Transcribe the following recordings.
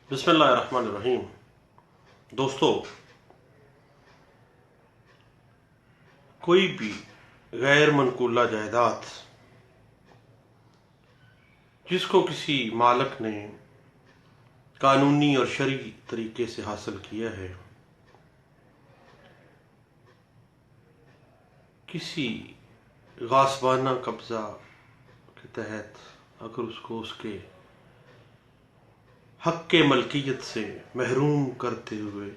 بسم اللہ الرحمن الرحیم۔ دوستو، کوئی بھی غیر منقولہ جائیداد جس کو کسی مالک نے قانونی اور شرعی طریقے سے حاصل کیا ہے، کسی غاصبانہ قبضہ کے تحت اگر اس کو اس کے حق کے ملکیت سے محروم کرتے ہوئے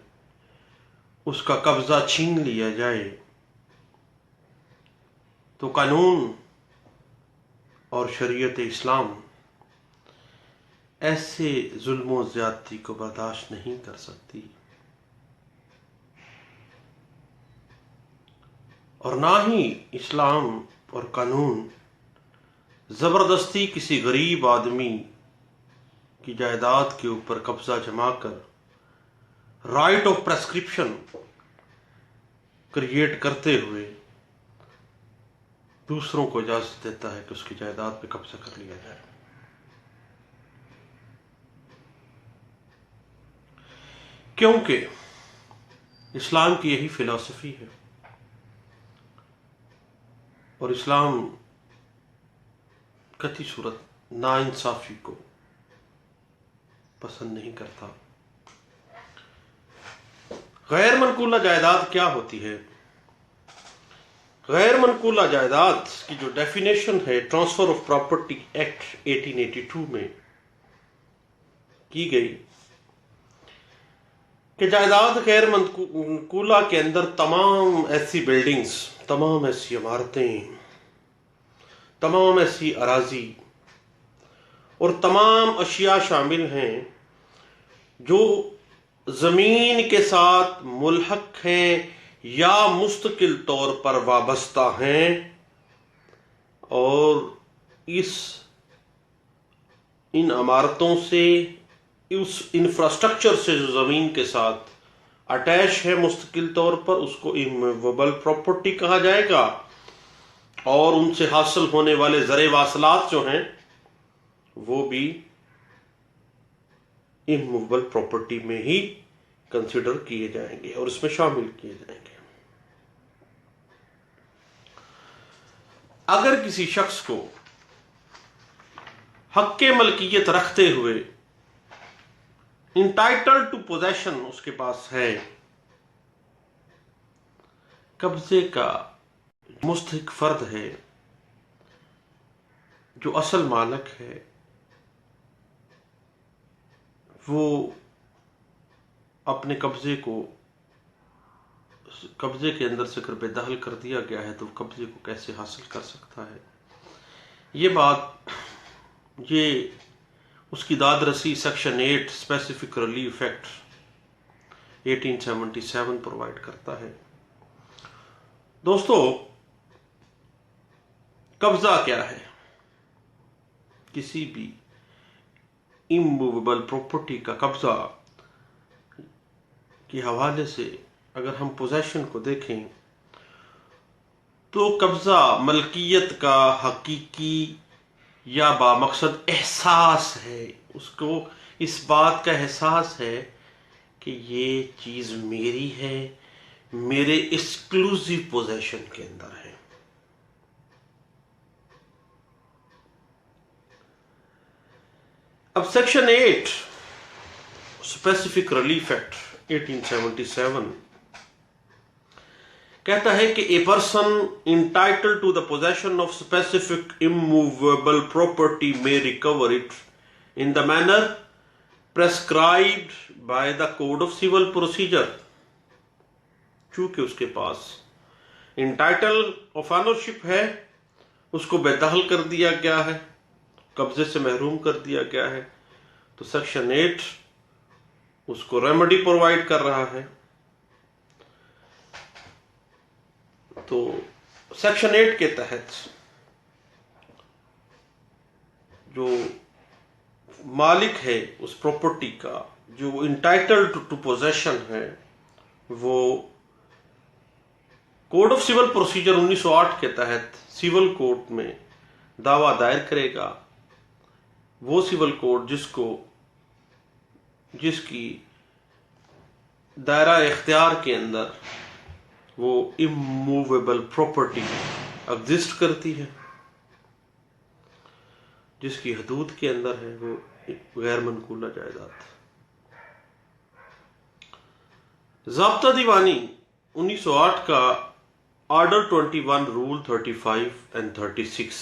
اس کا قبضہ چھین لیا جائے تو قانون اور شریعت اسلام ایسے ظلم و زیادتی کو برداشت نہیں کر سکتی، اور نہ ہی اسلام اور قانون زبردستی کسی غریب آدمی کی جائیداد کے اوپر قبضہ جما کر رائٹ آف پرسکرپشن کریٹ کرتے ہوئے دوسروں کو اجازت دیتا ہے کہ اس کی جائیداد پہ قبضہ کر لیا جائے۔ کیونکہ اسلام کی یہی فلسفی ہے، اور اسلام قطعی صورت ناانصافی کو پسند نہیں کرتا۔ غیر منقولہ جائیداد کیا ہوتی ہے؟ غیر منقولہ جائیداد کی جو ڈیفینیشن ہے ٹرانسفر آف پراپرٹی ایکٹ 1882 میں کی گئی کہ جائیداد غیر منقولہ کے اندر تمام ایسی بلڈنگز، تمام ایسی عمارتیں، تمام ایسی اراضی اور تمام اشیاء شامل ہیں جو زمین کے ساتھ ملحق ہیں یا مستقل طور پر وابستہ ہیں، اور ان عمارتوں سے، اس انفراسٹرکچر سے جو زمین کے ساتھ اٹیچ ہے مستقل طور پر، اس کو اموویبل پراپرٹی کہا جائے گا، اور ان سے حاصل ہونے والے زرعی واصلات جو ہیں وہ بھی اموویبل پراپرٹی میں ہی کنسیڈر کیے جائیں گے اور اس میں شامل کیے جائیں گے۔ اگر کسی شخص کو حق کے ملکیت رکھتے ہوئے انٹائٹل ٹو پوزیشن اس کے پاس ہے، قبضے کا مستحق فرد ہے، جو اصل مالک ہے، وہ اپنے قبضے کے اندر سے اگر بے دخل کر دیا گیا ہے تو قبضے کو کیسے حاصل کر سکتا ہے؟ یہ اس کی داد رسی section 8 specific relief act 1877 provide کرتا ہے۔ دوستو، قبضہ کیا ہے؟ کسی بھی اموویبل پراپرٹی کا قبضہ کے حوالے سے اگر ہم پوزیشن کو دیکھیں تو قبضہ ملکیت کا حقیقی یا بامقصد احساس ہے، اس کو اس بات کا احساس ہے کہ یہ چیز میری ہے، میرے ایکسکلوسیو پوزیشن کے اندر ہے۔ اب سیکشن 8 اسپیسیفک ریلیف ایکٹ 1877 کہتا ہے کہ a person entitled to the possession of specific immovable property may recover it in the manner prescribed by the code of civil procedure۔ چونکہ اس کے پاس انٹائٹل آف آنرشپ ہے، اس کو بے دخل کر دیا گیا ہے، قبضے سے محروم کر دیا گیا ہے، تو سیکشن 8 اس کو ریمیڈی پرووائڈ کر رہا ہے۔ تو سیکشن 8 کے تحت جو مالک ہے اس پراپرٹی کا، جو انٹائٹل ٹو پوزیشن ہے، وہ کوڈ آف سول پروسیجر 1908 کے تحت سول کورٹ میں دعویٰ دائر کرے گا۔ وہ سول کوڈ جس کو جس کی دائرہ اختیار کے اندر وہ اموویبل پراپرٹی ایگزسٹ کرتی ہے، جس کی حدود کے اندر ہے وہ غیر منقولہ جائیداد۔ ضابطہ دیوانی 1908 کا آرڈر 21 رول 35 اینڈ 36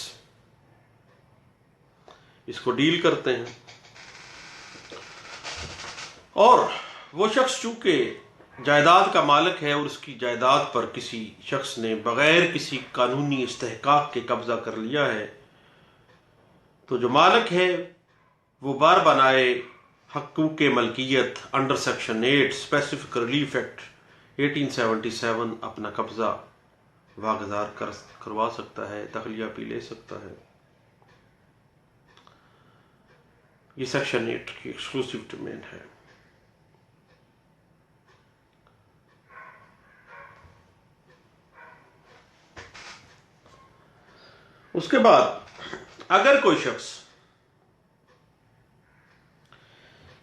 اس کو ڈیل کرتے ہیں، اور وہ شخص چونکہ جائیداد کا مالک ہے اور اس کی جائیداد پر کسی شخص نے بغیر کسی قانونی استحقاق کے قبضہ کر لیا ہے، تو جو مالک ہے وہ بار بنائے حقوق ملکیت under section 8 specific relief act 1877 اپنا قبضہ واگزار کروا سکتا ہے، تخلیہ بھی لے سکتا ہے۔ یہ سیکشن 8 کی ایکسکلوسیو ڈومین ہے۔ اس کے بعد اگر کوئی شخص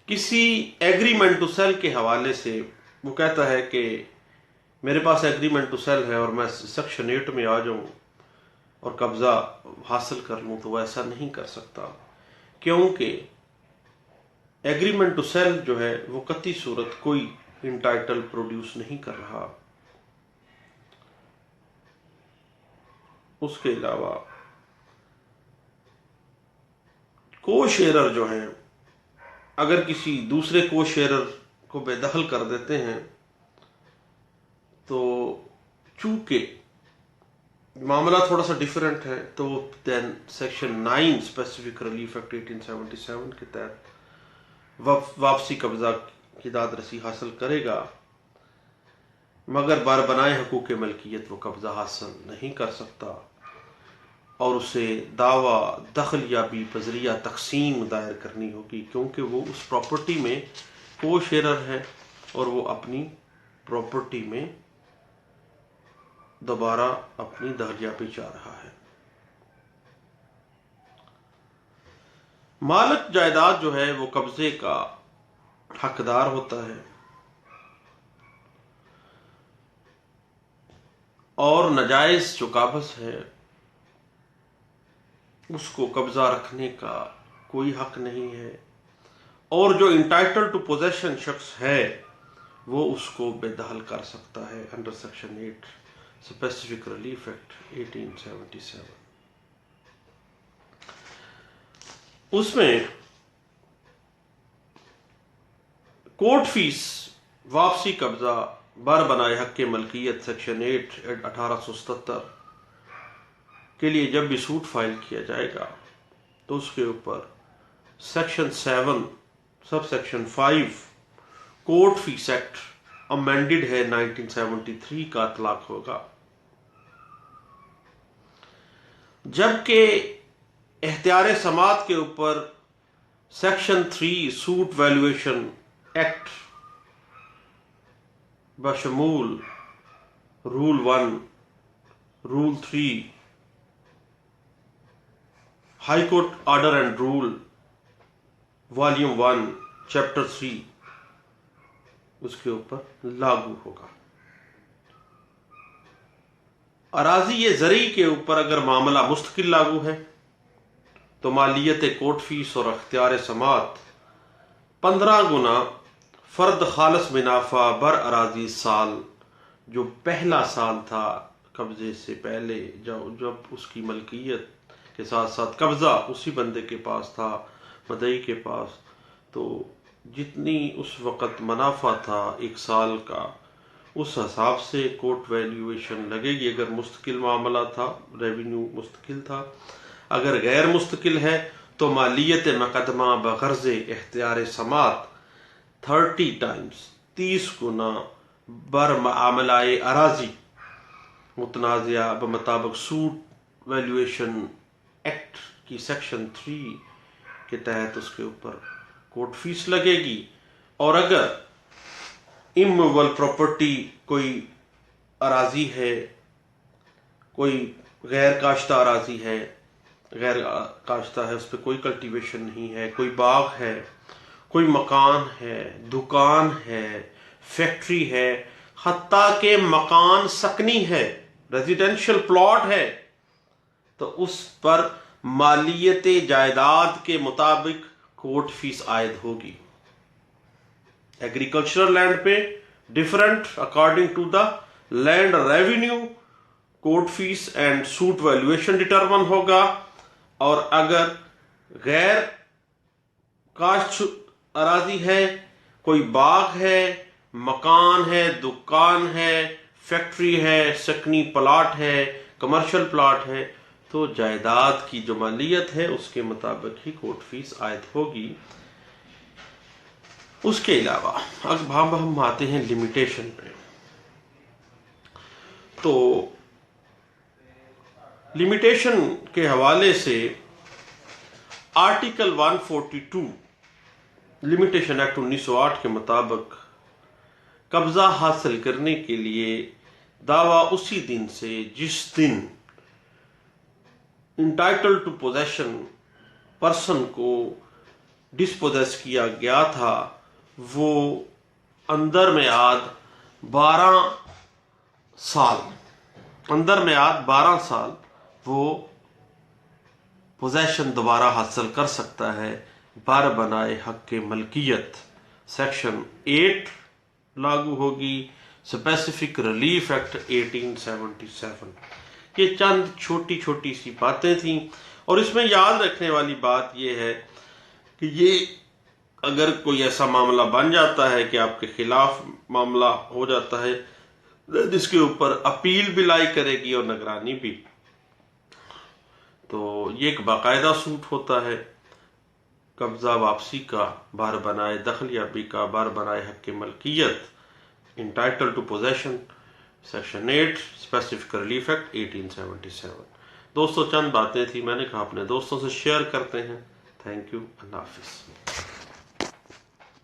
کسی ایگریمنٹ ٹو سیل کے حوالے سے وہ کہتا ہے کہ میرے پاس ایگریمنٹ ٹو سیل ہے اور میں سیکشن 8 میں آ جاؤں اور قبضہ حاصل کر لوں، تو وہ ایسا نہیں کر سکتا، کیونکہ ایگریمنٹ ٹو سیل جو ہے وہ قطعی صورت کوئی انٹائٹل پروڈیوس نہیں کر رہا۔ اس کے علاوہ کو شیئرر جو ہیں اگر کسی دوسرے کو شیئرر کو بے دخل کر دیتے ہیں تو چونکہ معاملہ تھوڑا سا ڈیفرنٹ ہے، تو دین سیکشن 9 اسپیسیفک ریلیف ایکٹ 1877 کے تحت واپسی قبضہ کی داد رسی حاصل کرے گا، مگر بار بنائے حقوق ملکیت وہ قبضہ حاصل نہیں کر سکتا، اور اسے دعویٰ دخل یا بھی بذریعہ تقسیم دائر کرنی ہوگی، کیونکہ وہ اس پراپرٹی میں کو شیئرر ہے اور وہ اپنی پراپرٹی میں دوبارہ اپنی دخلیہ پہ چاہ رہا ہے۔ مالک جائیداد جو ہے وہ قبضے کا حقدار ہوتا ہے، اور ناجائز جو قابض ہے اس کو قبضہ رکھنے کا کوئی حق نہیں ہے، اور جو انٹائٹل ٹو پوزیشن شخص ہے وہ اس کو بے دخل کر سکتا ہے under section 8 specific relief act 1877۔ اس میں کورٹ فیس واپسی قبضہ بر بنائے حق ملکیت سیکشن 8 1877 کے لیے جب بھی سوٹ فائل کیا جائے گا تو اس کے اوپر section 7 subsection 5 court fees act amended ہے 1973 کا اطلاق ہوگا، جبکہ اختیار سماعت کے اوپر سیکشن 3 سوٹ ویلیویشن ایکٹ بشمول rule 1 rule 3 high court order and rule volume 1 chapter 3 اس کے اوپر لاگو ہوگا۔ اراضی زرعی کے اوپر اگر معاملہ مستقل لاگو ہے تو مالیت کورٹ فیس اور اختیار سماعت 15 گنا فرد خالص منافع بر اراضی سال، جو پہلا سال تھا قبضے سے پہلے، جب اس کی ملکیت کے ساتھ ساتھ قبضہ اسی بندے کے پاس تھا، مدعی کے پاس، تو جتنی اس وقت منافع تھا ایک سال کا اس حساب سے کورٹ ویلیویشن لگے گی۔ اگر مستقل معاملہ تھا، ریونیو مستقل تھا، اگر غیر مستقل ہے تو مالیت مقدمہ بغرض اختیار سماعت 30 ٹائمز 30 گنا بر معاملہ اراضی متنازعہ بمطابق سوٹ ویلیویشن ایکٹ کی سیکشن 3 کے تحت اس کے اوپر کورٹ فیس لگے گی۔ اور اگر اموویبل پراپرٹی کوئی اراضی ہے، کوئی غیر کاشتہ اراضی ہے، غیر کاشتہ ہے، اس پہ کوئی کلٹیویشن نہیں ہے، کوئی باغ ہے، کوئی مکان ہے، دکان ہے، فیکٹری ہے، حتیٰ کہ مکان سکنی ہے، ریزیڈینشل پلاٹ ہے، تو اس پر مالیت جائیداد کے مطابق کورٹ فیس عائد ہوگی۔ ایگریکلچرل لینڈ پہ different according to the land revenue court fee and suit valuation determine ہوگا، اور اگر غیر کاشت اراضی ہے، کوئی باغ ہے، مکان ہے، دکان ہے، فیکٹری ہے، سکنی پلاٹ ہے، کمرشل پلاٹ ہے، تو جائیداد کی جو مالیت ہے اس کے مطابق ہی کورٹ فیس عائد ہوگی۔ اس کے علاوہ اب ہم آتے ہیں لمیٹیشن پہ۔ تو لمیٹیشن کے حوالے سے آرٹیکل 142 لمیٹیشن ایکٹ 1908 کے مطابق قبضہ حاصل کرنے کے لیے دعویٰ اسی دن سے جس دن انٹائٹل ٹو پوزیشن پرسن کو ڈسپوزیس کیا گیا تھا، وہ اندر میعاد 12 سال وہ پوزیشن دوبارہ حاصل کر سکتا ہے بر بنائے حق کے ملکیت۔ سیکشن 8 لاگو ہوگی، اسپیسیفک ریلیف ایکٹ 1877۔ یہ چند چھوٹی چھوٹی سی باتیں تھیں، اور اس میں یاد رکھنے والی بات یہ ہے کہ یہ اگر کوئی ایسا معاملہ بن جاتا ہے کہ آپ کے خلاف معاملہ ہو جاتا ہے جس کے اوپر اپیل بھی لائی کرے گی اور نگرانی بھی، تو یہ ایک باقاعدہ سوٹ ہوتا ہے قبضہ واپسی کا، بار بنائے دخلیابی کا، بار بنائے حق ملکیت، entitled to possession, section 8 specific relief act 1877۔ دوستو چند باتیں تھی، میں نے کہا اپنے دوستوں سے شیئر کرتے ہیں۔ تھینک یو، اللہ حافظ۔